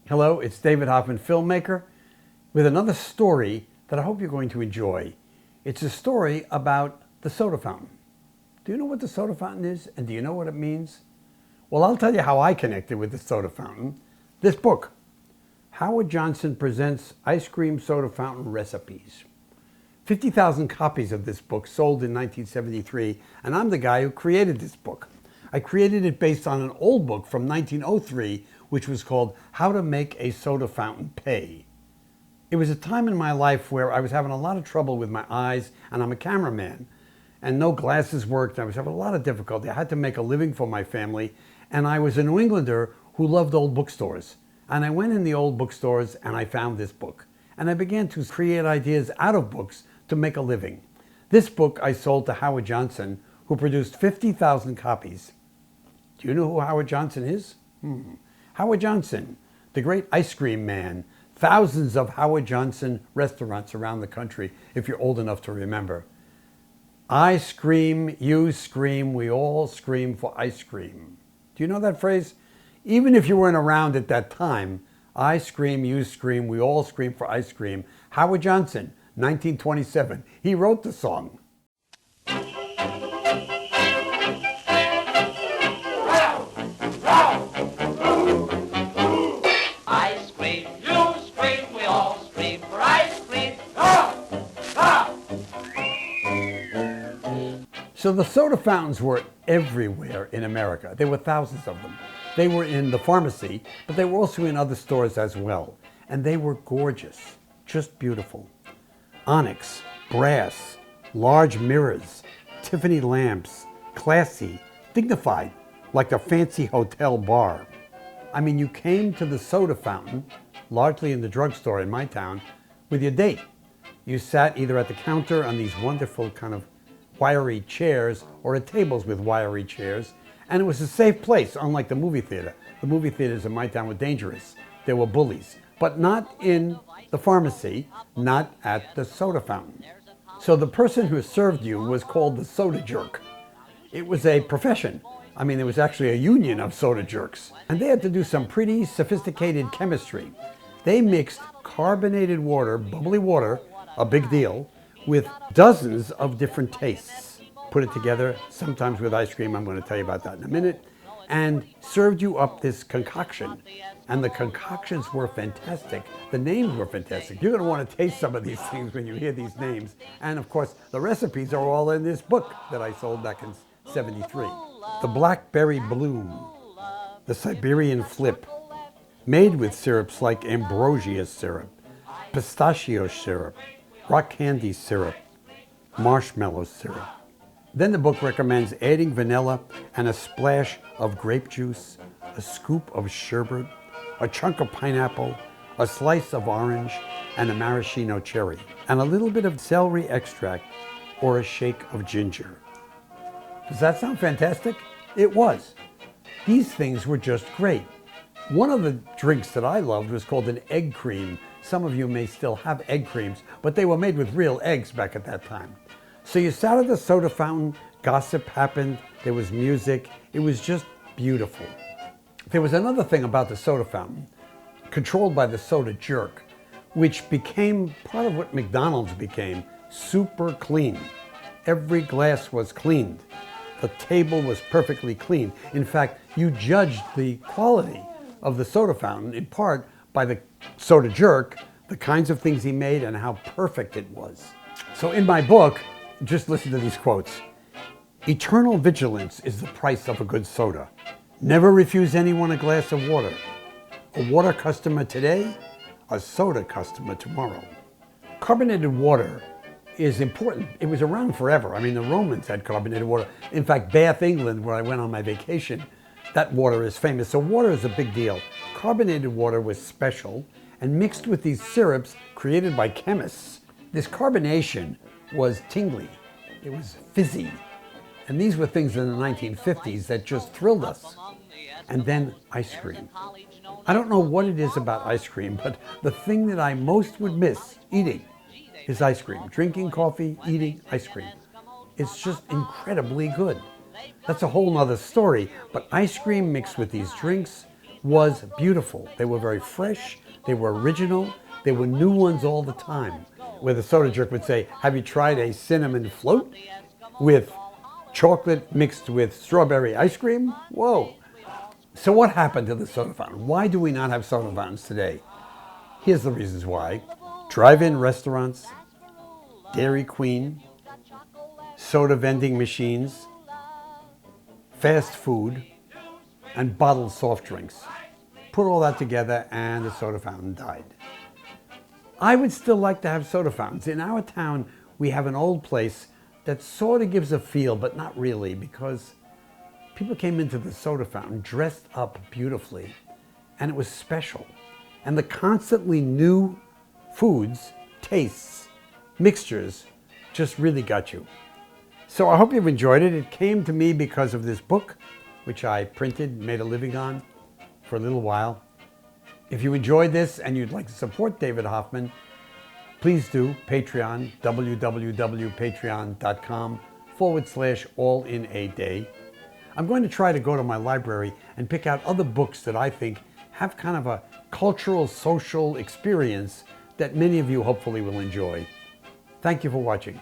Hello, it's David Hoffman, filmmaker, with another story that I hope you're going to enjoy. It's a story about the soda fountain. Do you know what the soda fountain is, and do you know what it means? Well, I'll tell you how I connected with the soda fountain. This book, Howard Johnson Presents Ice Cream Soda Fountain Recipes. 50,000 copies of this book sold in 1973, and I'm the guy who created this book. I created it based on an old book from 1903, which was called How to Make a Soda Fountain Pay. It was a time in my life where I was having a lot of trouble with my eyes, and I'm a cameraman, and no glasses worked. I was having a lot of difficulty. I had to make a living for my family, and I was a New Englander who loved old bookstores. And I went in the old bookstores and I found this book. And I began to create ideas out of books to make a living. This book I sold to Howard Johnson, who produced 50,000 copies. Do you know who Howard Johnson is? Howard Johnson, the great ice cream man. Thousands of Howard Johnson restaurants around the country, if you're old enough to remember. I scream, you scream, we all scream for ice cream. Do you know that phrase? Even if you weren't around at that time, I scream, you scream, we all scream for ice cream. Howard Johnson, 1927. He wrote the song. So the soda fountains were everywhere in America. There were thousands of them. They were in the pharmacy, but they were also in other stores as well. And they were gorgeous, just beautiful. Onyx, brass, large mirrors, Tiffany lamps, classy, dignified, like a fancy hotel bar. I mean, you came to the soda fountain, largely in the drugstore in my town, with your date. You sat either at the counter on these wonderful kind of wiry chairs or at tables with wiry chairs, and it was a safe place, unlike the movie theater. The movie theaters in my town were dangerous. There were bullies, but not in the pharmacy, not at the soda fountain. So the person who served you was called the soda jerk. It was a profession. I mean, there was actually a union of soda jerks, and they had to do some pretty sophisticated chemistry. They mixed carbonated water, bubbly water, a big deal, with dozens of different tastes. Put it together, sometimes with ice cream, I'm going to tell you about that in a minute, and served you up this concoction. And the concoctions were fantastic. The names were fantastic. You're going to want to taste some of these things when you hear these names. And of course, the recipes are all in this book that I sold back in '73. The Blackberry Bloom, the Siberian Flip, made with syrups like ambrosia syrup, pistachio syrup, rock candy syrup, marshmallow syrup. Then the book recommends adding vanilla and a splash of grape juice, a scoop of sherbet, a chunk of pineapple, a slice of orange, and a maraschino cherry, and a little bit of celery extract or a shake of ginger. Does that sound fantastic? It was. These things were just great. One of the drinks that I loved was called an egg cream. Some of you may still have egg creams, but they were made with real eggs back at that time. So you sat at the soda fountain, gossip happened, there was music, it was just beautiful. There was another thing about the soda fountain, controlled by the soda jerk, which became part of what McDonald's became, super clean. Every glass was cleaned. The table was perfectly clean. In fact, you judged the quality of the soda fountain in part by the soda jerk, the kinds of things he made, and how perfect it was. So in my book, just listen to these quotes. Eternal vigilance is the price of a good soda. Never refuse anyone a glass of water. A water customer today, a soda customer tomorrow. Carbonated water is important. It was around forever. I mean, the Romans had carbonated water. In fact, Bath, England, where I went on my vacation, that water is famous. So water is a big deal. Carbonated water was special and mixed with these syrups created by chemists. This carbonation was tingly. It was fizzy. And these were things in the 1950s that just thrilled us. And then ice cream. I don't know what it is about ice cream, but the thing that I most would miss eating is ice cream. Drinking coffee, eating ice cream. It's just incredibly good. That's a whole nother story, but ice cream mixed with these drinks was beautiful. They were very fresh, they were original, they were new ones all the time. Where the soda jerk would say, have you tried a cinnamon float with chocolate mixed with strawberry ice cream? Whoa. So what happened to the soda fountain? Why do we not have soda fountains today? Here's the reasons why. Drive-in restaurants, Dairy Queen, soda vending machines, fast food, and bottled soft drinks. Put all that together and the soda fountain died. I would still like to have soda fountains. In our town, we have an old place that sort of gives a feel, but not really, because people came into the soda fountain dressed up beautifully, and it was special. And the constantly new foods, tastes, mixtures just really got you. So I hope you've enjoyed it. It came to me because of this book, which I printed, made a living on for a little while. If you enjoyed this and you'd like to support David Hoffman, please do Patreon, www.patreon.com/allinaday. I'm going to try to go to my library and pick out other books that I think have kind of a cultural, social experience that many of you hopefully will enjoy. Thank you for watching.